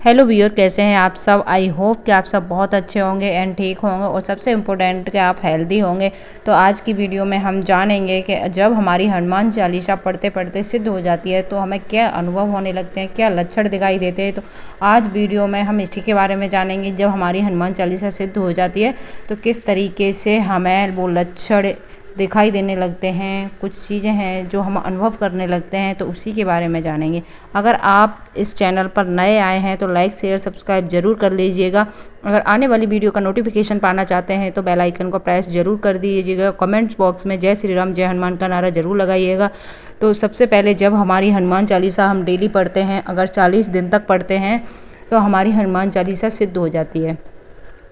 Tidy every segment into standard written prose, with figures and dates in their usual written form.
Hello viewer, कैसे हैं आप सब। आई होप कि आप सब बहुत अच्छे होंगे एंड ठीक होंगे और सबसे इम्पोर्टेंट कि आप हेल्दी होंगे। तो आज की वीडियो में हम जानेंगे कि जब हमारी हनुमान चालीसा पढ़ते पढ़ते सिद्ध हो जाती है तो हमें क्या अनुभव होने लगते हैं, क्या लक्षण दिखाई देते हैं। तो आज वीडियो में हम इसी के बारे में जानेंगे। जब हमारी हनुमान चालीसा सिद्ध हो जाती है तो किस तरीके से हमें वो लक्षण दिखाई देने लगते हैं, कुछ चीज़ें हैं जो हम अनुभव करने लगते हैं, तो उसी के बारे में जानेंगे। अगर आप इस चैनल पर नए आए हैं तो लाइक शेयर सब्सक्राइब जरूर कर लीजिएगा। अगर आने वाली वीडियो का नोटिफिकेशन पाना चाहते हैं तो बेल आइकन को प्रेस जरूर कर दीजिएगा। कमेंट्स बॉक्स में जय श्री राम जय हनुमान का नारा जरूर लगाइएगा। तो सबसे पहले, जब हमारी हनुमान चालीसा हम डेली पढ़ते हैं, अगर 40 दिन तक पढ़ते हैं तो हमारी हनुमान चालीसा सिद्ध हो जाती है।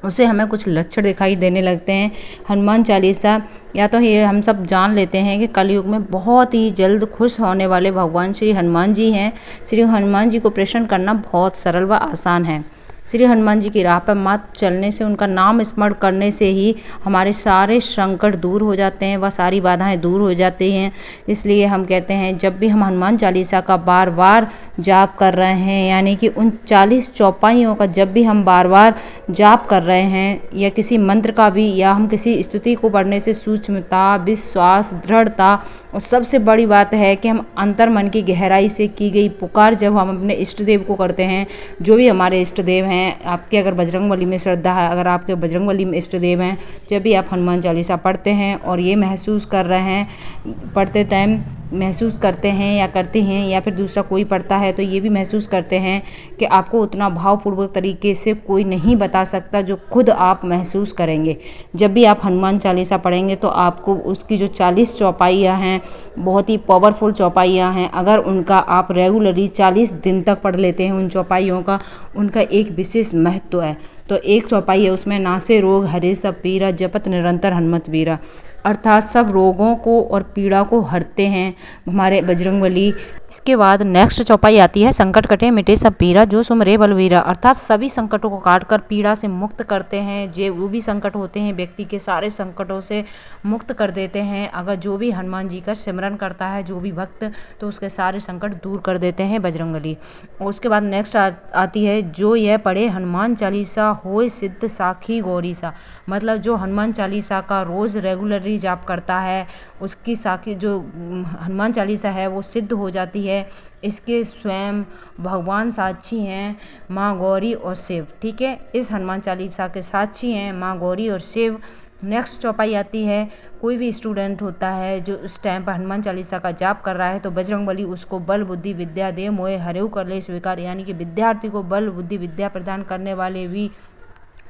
उसे हमें कुछ लक्षण दिखाई देने लगते हैं। हनुमान चालीसा, या तो ये हम सब जान लेते हैं कि कलयुग में बहुत ही जल्द खुश होने वाले भगवान श्री हनुमान जी हैं। श्री हनुमान जी को प्रसन्न करना बहुत सरल व आसान है। श्री हनुमान जी की राह पर मात्र चलने से, उनका नाम स्मरण करने से ही हमारे सारे संकट दूर हो जाते हैं, वह सारी बाधाएं दूर हो जाती हैं। इसलिए हम कहते हैं, जब भी हम हनुमान चालीसा का बार बार जाप कर रहे हैं, यानी कि उन 40 चौपाइयों का जब भी हम बार बार जाप कर रहे हैं, या किसी मंत्र का भी, या हम किसी स्तुति को पढ़ने से सूक्ष्मता, विश्वास, दृढ़ता, और सबसे बड़ी बात है कि हम अंतर मन की गहराई से की गई पुकार जब हम अपने इष्ट देव को करते हैं, जो भी हमारे इष्ट देव हैं, आपके अगर बजरंगबली में श्रद्धा है, अगर आपके बजरंगबली में इष्ट देव हैं, जब भी आप हनुमान चालीसा पढ़ते हैं और ये महसूस कर रहे हैं, पढ़ते टाइम महसूस करते हैं या करते हैं, या फिर दूसरा कोई पढ़ता है तो ये भी महसूस करते हैं कि आपको उतना भावपूर्वक तरीके से कोई नहीं बता सकता जो खुद आप महसूस करेंगे। जब भी आप हनुमान चालीसा पढ़ेंगे तो आपको उसकी जो 40 चौपाइयाँ हैं, बहुत ही पावरफुल चौपाइयाँ हैं। अगर उनका आप रेगुलरली 40 दिन तक पढ़ लेते हैं उन चौपाइयों का, उनका एक विशेष महत्व है। तो एक चौपाई है उसमें, नासे रोग हरे सब पीरा, जपत निरंतर हनुमत वीरा, अर्थात सब रोगों को और पीड़ा को हरते हैं हमारे बजरंगबली। इसके बाद नेक्स्ट चौपाई आती है, संकट कटे मिटे सब पीरा, जो सुमरे बलवीरा, अर्थात सभी संकटों को काट कर पीड़ा से मुक्त करते हैं। जो वो भी संकट होते हैं, व्यक्ति के सारे संकटों से मुक्त कर देते हैं। अगर जो भी हनुमान जी का सिमरन करता है, जो भी भक्त, तो उसके सारे संकट दूर कर देते हैं बजरंगबली। और उसके बाद नेक्स्ट आती है, जो यह पढ़े हनुमान चालीसा होय सिद्ध साखी गौरी सा, मतलब जो हनुमान चालीसा का रोज़ रेगुलरली जाप करता है, उसकी साखी जो हनुमान चालीसा है वो सिद्ध हो जाती है। इसके स्वयं भगवान साक्षी हैं, माँ गौरी और शिव। ठीक है, इस हनुमान चालीसा के साक्षी हैं माँ गौरी और शिव। नेक्स्ट चौपाई आती है, कोई भी स्टूडेंट होता है जो उस टाइम पर हनुमान चालीसा का जाप कर रहा है तो बजरंगबली उसको बल बुद्धि विद्या दे मोए हरेऊ कर ले स्वीकार, यानी कि विद्यार्थी को बल बुद्धि विद्या प्रदान करने वाले भी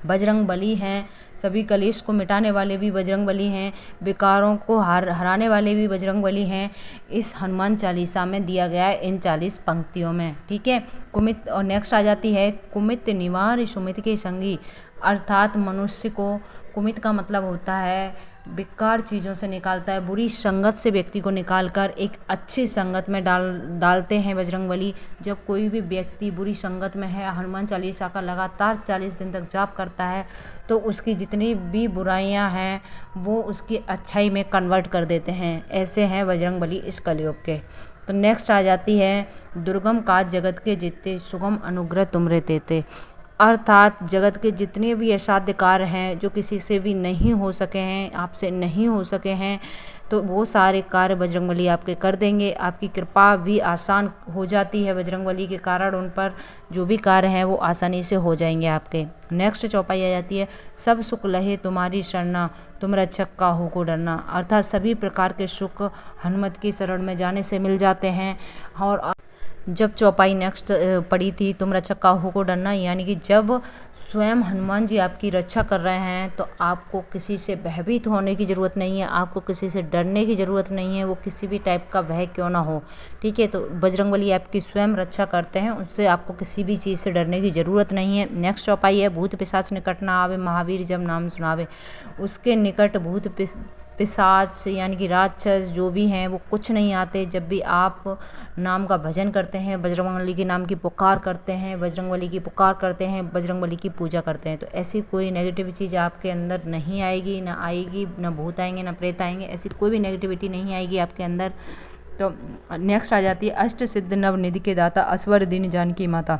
बजरंगबली हैं, सभी कलेश को मिटाने वाले भी बजरंगबली हैं, विकारों को हराने वाले भी बजरंगबली हैं। इस हनुमान चालीसा में दिया गया है इन 40 पंक्तियों में। ठीक है, कुमित। और नेक्स्ट आ जाती है, कुमित निवार सुमित के संगी, अर्थात मनुष्य को, कुमित का मतलब होता है बेकार चीज़ों से निकालता है, बुरी संगत से व्यक्ति को निकालकर एक अच्छी संगत में डालते हैं बजरंगबली। जब कोई भी व्यक्ति बुरी संगत में है, हनुमान चालीसा का लगातार 40 दिन तक जाप करता है, तो उसकी जितनी भी बुराइयां हैं वो उसकी अच्छाई में कन्वर्ट कर देते हैं। ऐसे हैं बजरंगबली इस कलयुग के। तो नेक्स्ट आ जाती है, दुर्गम काज जगत के जीते, सुगम अनुग्रह तुमरे तेते, अर्थात जगत के जितने भी असाध्य कार्य हैं जो किसी से भी नहीं हो सके हैं, आपसे नहीं हो सके हैं, तो वो सारे कार्य बजरंगबली आपके कर देंगे। आपकी कृपा भी आसान हो जाती है बजरंगबली के कारण, उन पर जो भी कार्य हैं वो आसानी से हो जाएंगे आपके। नेक्स्ट चौपाई आ जाती है, सब सुख लहे तुम्हारी शरणा, तुम रक्षक काहू को डरना, अर्थात सभी प्रकार के सुख हनुमत की शरण में जाने से मिल जाते हैं। और जब चौपाई नेक्स्ट पड़ी थी, तुम रक्षक काहू को डरना, यानी कि जब स्वयं हनुमान जी आपकी रक्षा कर रहे हैं तो आपको किसी से भयभीत होने की ज़रूरत नहीं है, आपको किसी से डरने की ज़रूरत नहीं है, वो किसी भी टाइप का भय क्यों ना हो। ठीक है, तो बजरंगबली आपकी स्वयं रक्षा करते हैं, उससे आपको किसी भी चीज़ से डरने की ज़रूरत नहीं है। नेक्स्ट चौपाई है, भूत पिशाच निकट ना आवे, महावीर जब नाम सुनावे, उसके निकट भूत पिशाच यानी कि राक्षस जो भी हैं वो कुछ नहीं आते। जब भी आप नाम का भजन करते हैं, बजरंगबली के नाम की पुकार करते हैं, बजरंगबली की पुकार करते हैं, बजरंगबली की पूजा करते हैं, तो ऐसी कोई नेगेटिव चीज़ आपके अंदर नहीं आएगी, ना आएगी, ना भूत आएंगे, ना प्रेत आएंगे, ऐसी कोई भी नेगेटिविटी नहीं आएगी आपके अंदर। तो नेक्स्ट आ जाती है, अष्ट सिद्ध नव निधि के दाता, असवर दीन जानकी माता,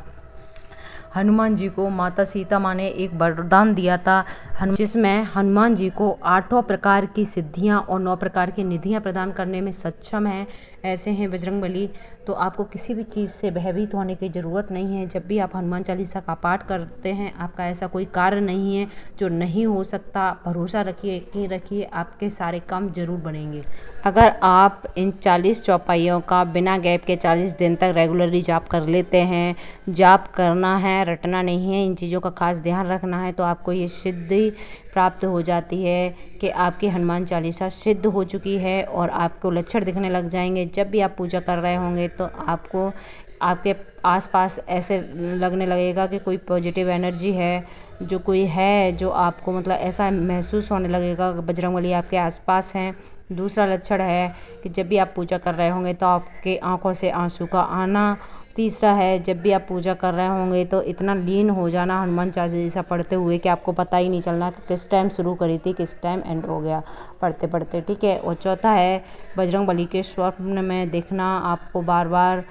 हनुमान जी को माता सीता माँ ने एक वरदान दिया था, जिसमें हनुमान जी को 8 प्रकार की सिद्धियां और 9 प्रकार की निधियां प्रदान करने में सक्षम है। ऐसे हैं बजरंगबली। तो आपको किसी भी चीज़ से भयभीत होने की ज़रूरत नहीं है। जब भी आप हनुमान चालीसा का पाठ करते हैं, आपका ऐसा कोई कार्य नहीं है जो नहीं हो सकता। भरोसा रखिए, यकीन रखिए, आपके सारे काम जरूर बनेंगे। अगर आप इन 40 चौपाइयों का बिना गैप के 40 दिन तक रेगुलरली जाप कर लेते हैं, जाप करना है, रटना नहीं है, इन चीज़ों का खास ध्यान रखना है, तो आपको ये सिद्धि प्राप्त हो जाती है कि आपकी हनुमान चालीसा सिद्ध हो चुकी है और आपको लक्षण दिखने लग जाएंगे। जब भी आप पूजा कर रहे होंगे तो आपको आपके आसपास ऐसे लगने लगेगा कि कोई पॉजिटिव एनर्जी है, जो कोई है, जो आपको मतलब ऐसा महसूस होने लगेगा बजरंगबली आपके आसपास हैं। दूसरा लक्षण है कि जब भी आप पूजा कर रहे होंगे तो आपके आंखों से आंसू का आना। तीसरा है, जब भी आप पूजा कर रहे होंगे तो इतना लीन हो जाना हनुमान चालीसा पढ़ते हुए कि आपको पता ही नहीं चलना कि किस टाइम शुरू करी थी, किस टाइम एंड हो गया पढ़ते पढ़ते, ठीक है। और चौथा है, बजरंगबली के स्वप्न में दिखना, आपको बार बार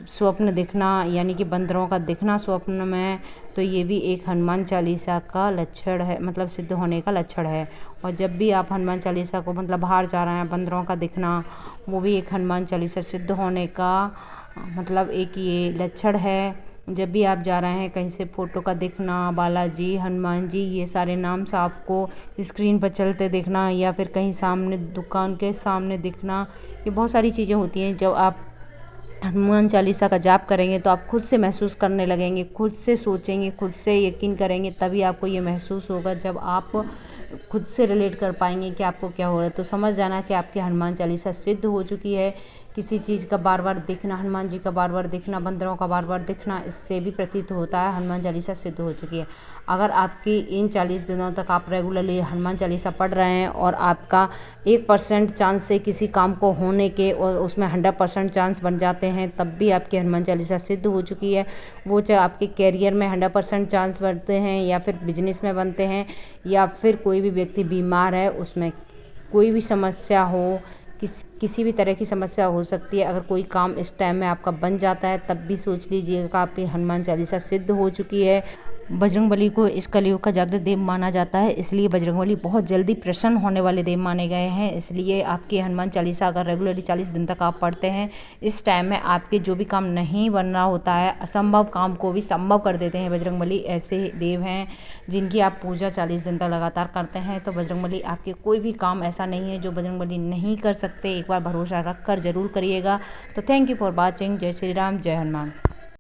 स्वप्न दिखना, यानी कि बंदरों का दिखना स्वप्न में, तो ये भी एक हनुमान चालीसा का लक्षण है, मतलब सिद्ध होने का लक्षण है। और जब भी आप हनुमान चालीसा को मतलब बाहर जा रहे हैं, बंदरों का दिखना, वो भी एक हनुमान चालीसा सिद्ध होने का मतलब एक ये लक्षण है। जब भी आप जा रहे हैं कहीं से, फ़ोटो का दिखना, बालाजी, हनुमान जी, ये सारे नाम से आपको स्क्रीन पर चलते दिखना, या फिर कहीं सामने दुकान के सामने दिखना, ये बहुत सारी चीज़ें होती हैं। जब आप हनुमान चालीसा का जाप करेंगे तो आप खुद से महसूस करने लगेंगे, खुद से सोचेंगे, खुद से यकीन करेंगे, तभी आपको ये महसूस होगा। जब आप खुद से रिलेट कर पाएंगे कि आपको क्या हो रहा है, तो समझ जाना कि आपकी हनुमान चालीसा सिद्ध हो चुकी है। किसी चीज़ का बार बार दिखना, हनुमान जी का बार बार दिखना, बंदरों का बार बार दिखना, इससे भी प्रतीत होता है हनुमान चालीसा सिद्ध हो चुकी है। अगर आपकी इन 40 दिनों तक आप रेगुलरली हनुमान चालीसा पढ़ रहे हैं और आपका 1% चांस से किसी काम को होने के और उसमें 100% चांस बन जाते हैं, तब भी आपकी हनुमान चालीसा सिद्ध हो चुकी है। वो चाहे आपके कैरियर में 100% चांस बनते हैं, या फिर बिजनेस में बनते हैं, या फिर कोई भी व्यक्ति बीमार है, उसमें कोई भी समस्या हो, किसी भी तरह की समस्या हो सकती है, अगर कोई काम इस टाइम में आपका बन जाता है, तब भी सोच लीजिएगा आपकी हनुमान चालीसा सिद्ध हो चुकी है। बजरंगबली को इस कलयुग का जागृत देव माना जाता है, इसलिए बजरंगबली बहुत जल्दी प्रसन्न होने वाले देव माने गए हैं। इसलिए आपकी हनुमान चालीसा अगर रेगुलरली 40 दिन तक आप पढ़ते हैं, इस टाइम में आपके जो भी काम नहीं बन रहा होता है, असंभव काम को भी संभव कर देते हैं बजरंगबली। ऐसे देव हैं जिनकी आप पूजा 40 दिन तक लगातार करते हैं, तो बजरंगबली आपके कोई भी काम ऐसा नहीं है जो बजरंगबली नहीं कर सकते। एक बार भरोसा रख कर जरूर करिएगा। तो थैंक यू फॉर वॉचिंग। जय श्री राम, जय हनुमान।